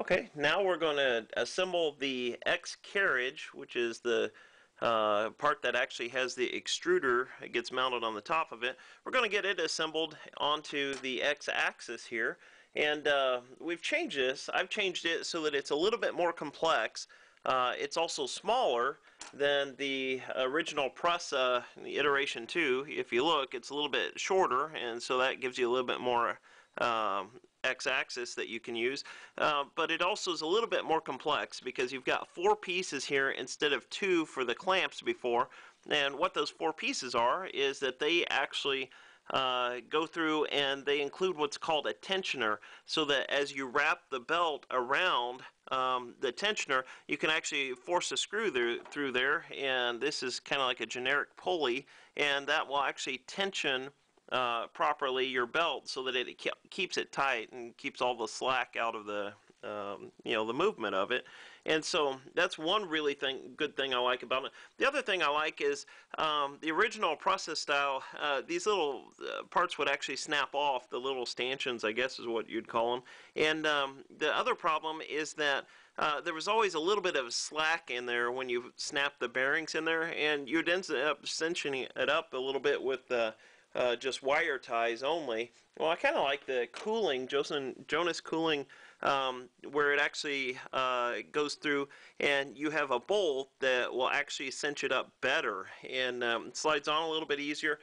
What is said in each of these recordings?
Okay, now we're going to assemble the X carriage, which is the part that actually has the extruder. It gets mounted on the top of it. We're going to get it assembled onto the X axis here, and we've changed this. I've changed it so that it's a little bit more complex. It's also smaller than the original press, the iteration 2. If you look, it's a little bit shorter, and so that gives you a little bit more X-axis that you can use, but it also is a little bit more complex because you've got 4 pieces here instead of 2 for the clamps before. And what those 4 pieces are is that they actually go through and they include what's called a tensioner, so that as you wrap the belt around the tensioner, you can actually force a screw through there, and this is kind of like a generic pulley, and that will actually tension properly your belt so that it keeps it tight and keeps all the slack out of the the movement of it. And so that's one really good thing I like about it. The other thing I like is the original process style, these little parts would actually snap off, the little stanchions, I guess is what you'd call them. And the other problem is that there was always a little bit of slack in there when you snap the bearings in there, and you'd end up cinching it up a little bit with just wire ties only. Well, I kind of like the cooling, Jonas cooling, where it actually goes through and you have a bolt that will actually cinch it up better, and it slides on a little bit easier.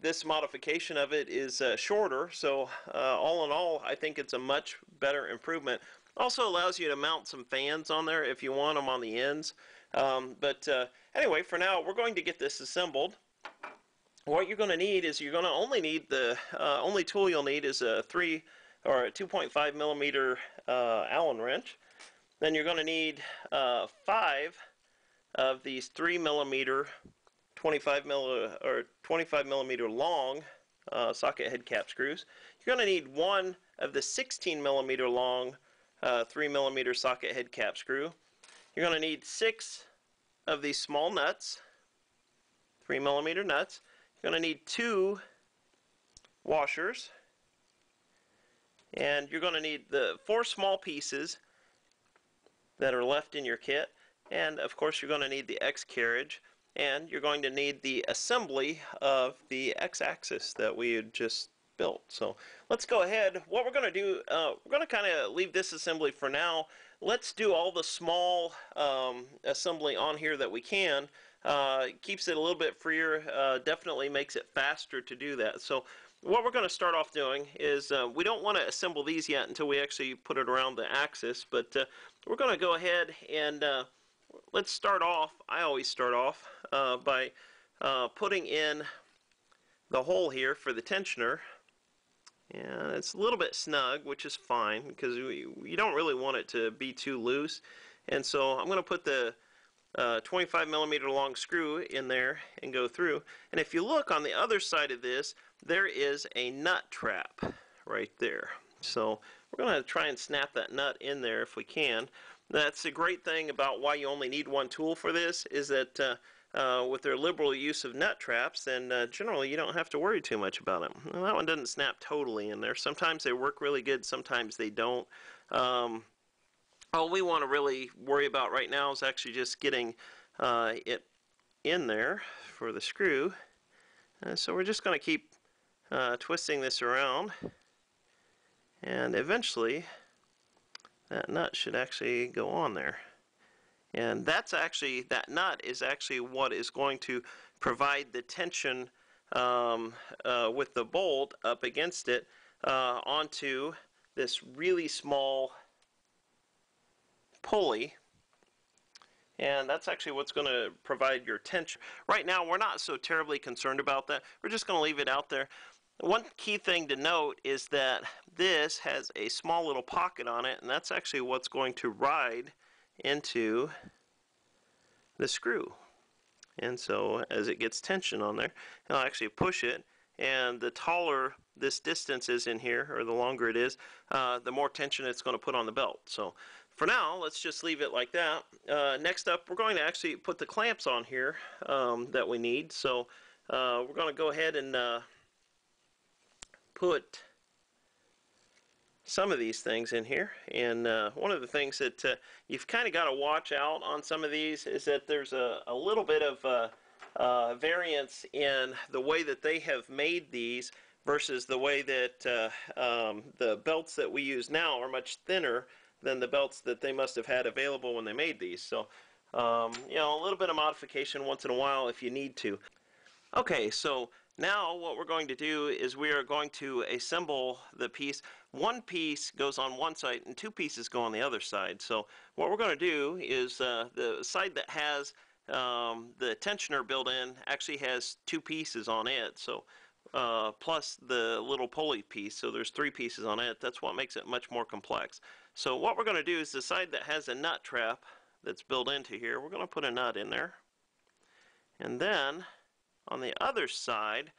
This modification of it is shorter, so all in all, I think it's a much better improvement. Also allows you to mount some fans on there if you want them on the ends. But anyway, for now, we're going to get this assembled. What you're going to need is the only tool you'll need is a 2.5 millimeter Allen wrench. Then you're going to need 5 of these 3 millimeter 25 millimeter long socket head cap screws. You're going to need 1 of the 16 millimeter long 3 millimeter socket head cap screw. You're going to need 6 of these small nuts, 3 millimeter nuts. You're going to need 2 washers, and you're going to need the 4 small pieces that are left in your kit, and of course you're going to need the X carriage, and you're going to need the assembly of the X axis that we had just built. So let's go ahead. What we're going to do, we're going to kind of leave this assembly for now. Let's do all the small assembly on here that we can. Keeps it a little bit freer, definitely makes it faster to do that. So what we're going to start off doing is we don't want to assemble these yet until we actually put it around the axis, but we're going to go ahead and let's start off. I always start off by putting in the hole here for the tensioner. And it's a little bit snug, which is fine because you don't really want it to be too loose. And so I'm going to put the 25 millimeter long screw in there and go through. And if you look on the other side of this, there is a nut trap right there. So we're going to try and snap that nut in there if we can. That's a great thing about why you only need 1 tool for this, is that with their liberal use of nut traps, then generally you don't have to worry too much about it. Well, that one doesn't snap totally in there. Sometimes they work really good, sometimes they don't. All we want to really worry about right now is actually just getting it in there for the screw. So we're just going to keep twisting this around, and eventually that nut should actually go on there. And that nut is actually what is going to provide the tension with the bolt up against it onto this really small pulley. And that's actually what's going to provide your tension. Right now we're not so terribly concerned about that. We're just going to leave it out there. One key thing to note is that this has a small little pocket on it, and that's actually what's going to ride into the screw. And so as it gets tension on there, it'll actually push it, and the taller this distance is in here, or the longer it is, the more tension it's going to put on the belt. So for now, let's just leave it like that. Next up, we're going to actually put the clamps on here that we need. So we're going to go ahead and put some of these things in here. And one of the things that you've kind of got to watch out on some of these is that there's a little bit of variance in the way that they have made these versus the way that the belts that we use now are much thinner than the belts that they must have had available when they made these. So, you know, a little bit of modification once in a while if you need to. Okay, so now what we're going to do is we are going to assemble the piece. One piece goes on one side and two pieces go on the other side. So what we're going to do is the side that has the tensioner built in actually has two pieces on it. So plus the little pulley piece, so there's three pieces on it. That's what makes it much more complex. So what we're going to do is the side that has a nut trap that's built into here, we're going to put a nut in there. And then on the other side,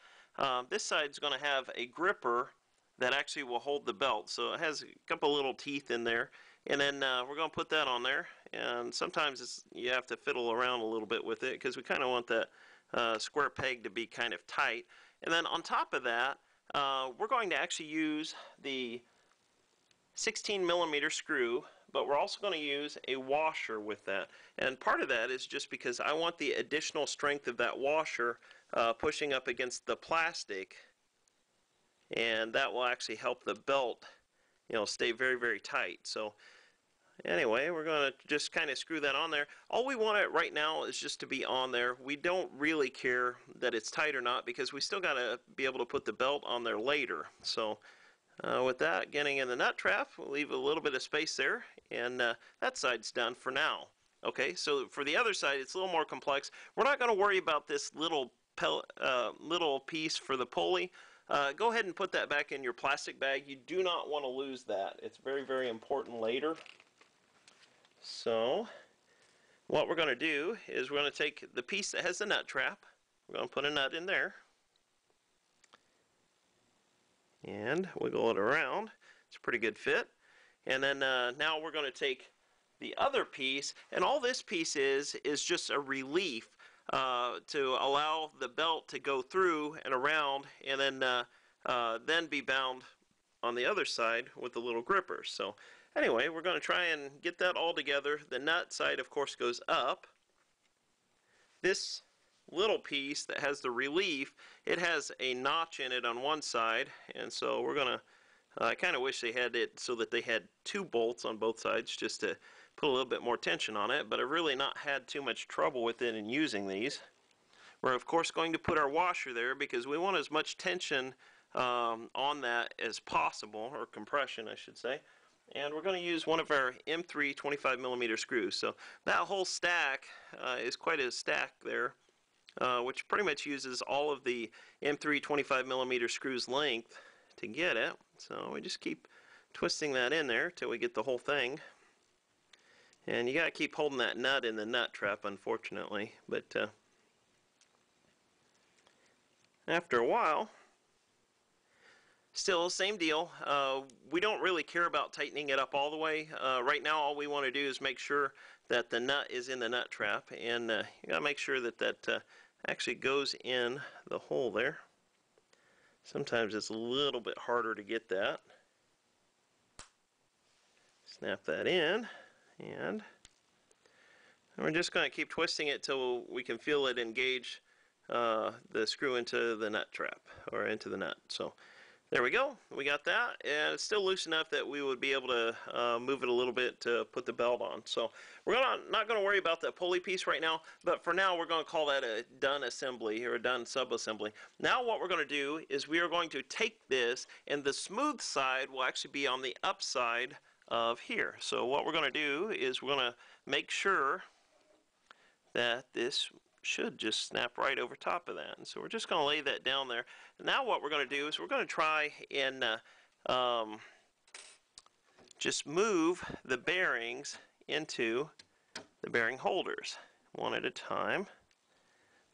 this side is going to have a gripper that actually will hold the belt. So it has a couple little teeth in there. And then we're going to put that on there. And sometimes you have to fiddle around a little bit with it because we kind of want that square peg to be kind of tight. And then on top of that, we're going to actually use the 16mm screw, but we're also going to use a washer with that. And part of that is just because I want the additional strength of that washer pushing up against the plastic, and that will actually help the belt, you know, stay very, very tight. So anyway, we're going to just kind of screw that on there. All we want it right now is just to be on there. We don't really care that it's tight or not because we still got to be able to put the belt on there later. So with that, getting in the nut trap, we'll leave a little bit of space there, and that side's done for now. Okay, so for the other side, it's a little more complex. We're not going to worry about this little piece for the pulley. Go ahead and put that back in your plastic bag. You do not want to lose that. It's very, very important later. So what we're going to do is we're going to take the piece that has the nut trap. We're going to put a nut in there and wiggle it around. It's a pretty good fit. And then now we're going to take the other piece, and all this piece is just a relief to allow the belt to go through and around, and then be bound on the other side with the little gripper. So anyway, we're going to try and get that all together. The nut side, of course, goes up. This little piece that has the relief, it has a notch in it on one side, and so we're going to, I kind of wish they had it so that they had two bolts on both sides just to put a little bit more tension on it, but I've really not had too much trouble with it in using these. We're of course going to put our washer there because we want as much tension on that as possible, or compression I should say. And we're going to use one of our M3 25mm screws. So that whole stack is quite a stack there, which pretty much uses all of the M3 25mm screws length to get it. So we just keep twisting that in there till we get the whole thing. And you got to keep holding that nut in the nut trap, unfortunately. But after a while, still same deal. We don't really care about tightening it up all the way. Right now, all we want to do is make sure that the nut is in the nut trap, and you got to make sure that that actually goes in the hole there. Sometimes it's a little bit harder to get that. Snap that in. And we're just going to keep twisting it till we can feel it engage the screw into the nut trap, or into the nut. So there we go. We got that, and it's still loose enough that we would be able to move it a little bit to put the belt on. So we're not going to worry about the pulley piece right now, but for now we're going to call that a done assembly, or a done sub-assembly. Now what we're going to do is we are going to take this, and the smooth side will actually be on the upside of here. So what we're going to do is we're going to make sure that this should just snap right over top of that. And so we're just going to lay that down there. Now what we're going to do is we're going to try and just move the bearings into the bearing holders one at a time.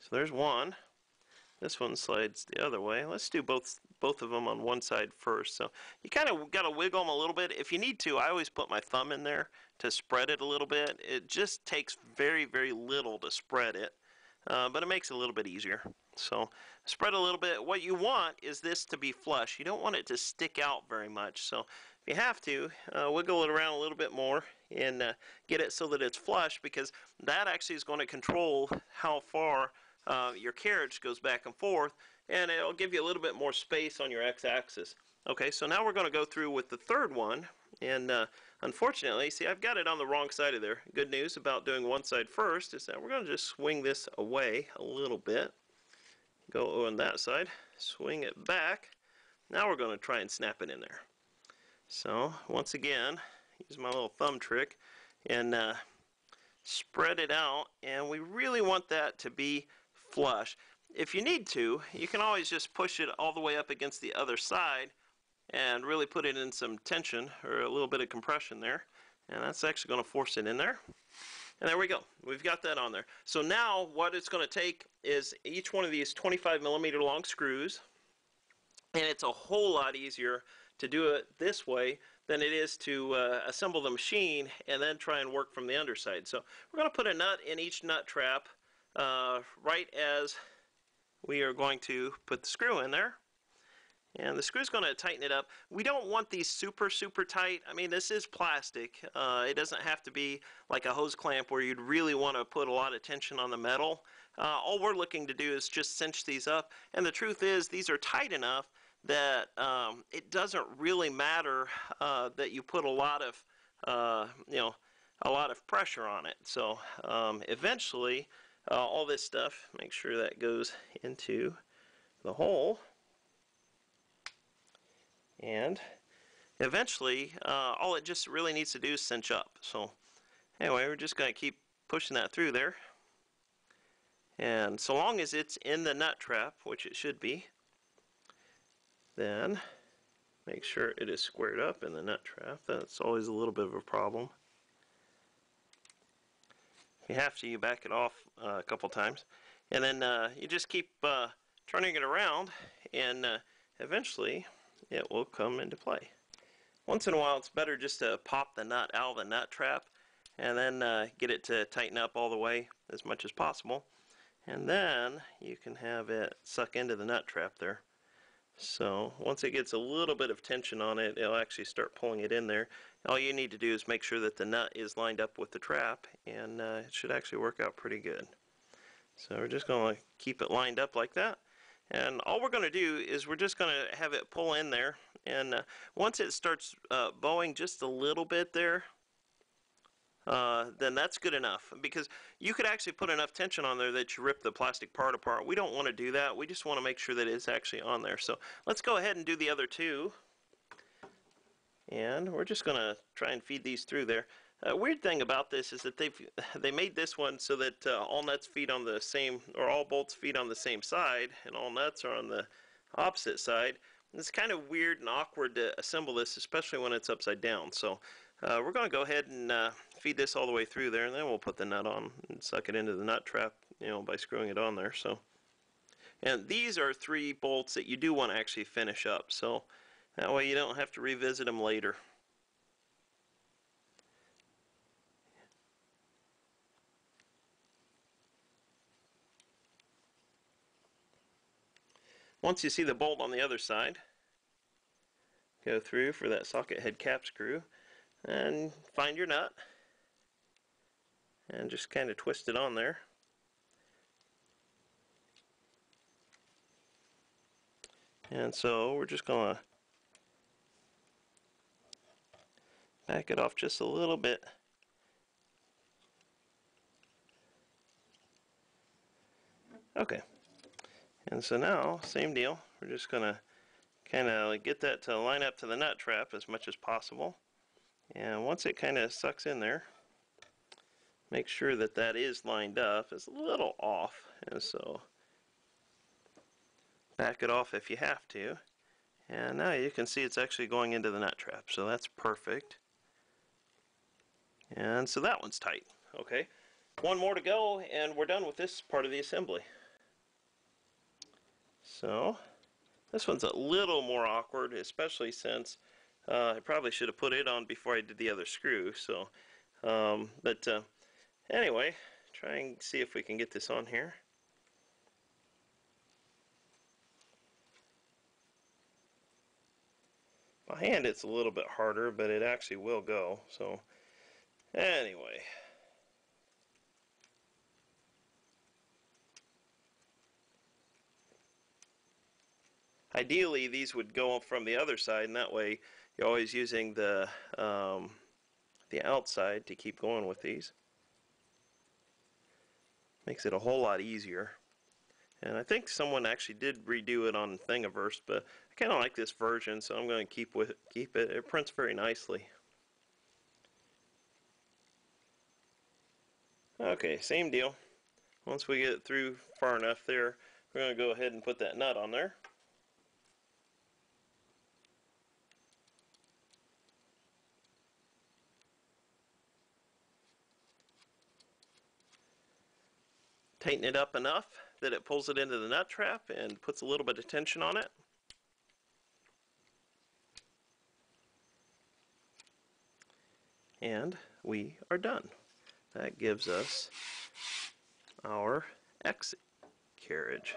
So there's one. This one slides the other way. Let's do both of them on one side first. So you kind of got to wiggle them a little bit. If you need to, I always put my thumb in there to spread it a little bit. It just takes very, very little to spread it, but it makes it a little bit easier. So spread a little bit. What you want is this to be flush. You don't want it to stick out very much. So If you have to, wiggle it around a little bit more and get it so that it's flush, because that actually is going to control how far your carriage goes back and forth, and it'll give you a little bit more space on your x-axis. Okay, so now we're going to go through with the third one, and unfortunately, see, I've got it on the wrong side of there. Good news about doing one side first is that we're going to just swing this away a little bit. Go on that side, swing it back. Now we're going to try and snap it in there. So once again, use my little thumb trick and spread it out, and we really want that to be flush. If you need to, you can always just push it all the way up against the other side and really put it in some tension or a little bit of compression there, and that's actually going to force it in there. And there we go. We've got that on there. So now what it's going to take is each one of these 25mm long screws, and it's a whole lot easier to do it this way than it is to assemble the machine and then try and work from the underside. So we're going to put a nut in each nut trap right as we are going to put the screw in there. And the screw's going to tighten it up. We don't want these super tight. I mean, this is plastic. It doesn't have to be like a hose clamp where you'd really want to put a lot of tension on the metal. All we're looking to do is just cinch these up. And the truth is, these are tight enough that it doesn't really matter that you put a lot of, a lot of pressure on it. So eventually, all this stuff, make sure that goes into the hole. And eventually, all it just really needs to do is cinch up. So anyway, we're just going to keep pushing that through there. And so long as it's in the nut trap, which it should be, then make sure it is squared up in the nut trap. That's always a little bit of a problem. If you have to, you back it off a couple times. And then you just keep turning it around, and eventually it will come into play. Once in a while, it's better just to pop the nut out of the nut trap and then get it to tighten up all the way as much as possible. And then you can have it suck into the nut trap there. So once it gets a little bit of tension on it, it'll actually start pulling it in there. All you need to do is make sure that the nut is lined up with the trap, and it should actually work out pretty good. So we're just going to keep it lined up like that. And all we're going to do is we're just going to have it pull in there, and once it starts bowing just a little bit there, then that's good enough, because you could actually put enough tension on there that you rip the plastic part apart. We don't want to do that. We just want to make sure that it's actually on there. So let's go ahead and do the other two, and we're just going to try and feed these through there. Weird thing about this is that they made this one so that all nuts feed on the same, or all bolts feed on the same side, and all nuts are on the opposite side. And it's kind of weird and awkward to assemble this, especially when it's upside down. So we're going to go ahead and feed this all the way through there, and then we'll put the nut on and suck it into the nut trap, by screwing it on there. So, and these are 3 bolts that you do want to actually finish up, so that way you don't have to revisit them later. Once you see the bolt on the other side, go through for that socket head cap screw and find your nut and just kind of twist it on there. And so we're just going to back it off just a little bit. Okay. And so now, same deal. We're just going to kind of get that to line up to the nut trap as much as possible. And once it kind of sucks in there, make sure that that is lined up. It's a little off, and so back it off if you have to. And now you can see it's actually going into the nut trap, so that's perfect. And so that one's tight. Okay, one more to go, and we're done with this part of the assembly. So this one's a little more awkward, especially since I probably should have put it on before I did the other screw. So, anyway, try and see if we can get this on here. By hand it's a little bit harder, but it actually will go. So anyway. Ideally, these would go from the other side, and that way you're always using the outside to keep going with these. Makes it a whole lot easier. And I think someone actually did redo it on Thingiverse, but I kind of like this version, so I'm going to keep it. It prints very nicely. Okay, same deal. Once we get it through far enough there, we're going to go ahead and put that nut on there. Tighten it up enough that it pulls it into the nut trap and puts a little bit of tension on it. And we are done. That gives us our exit carriage.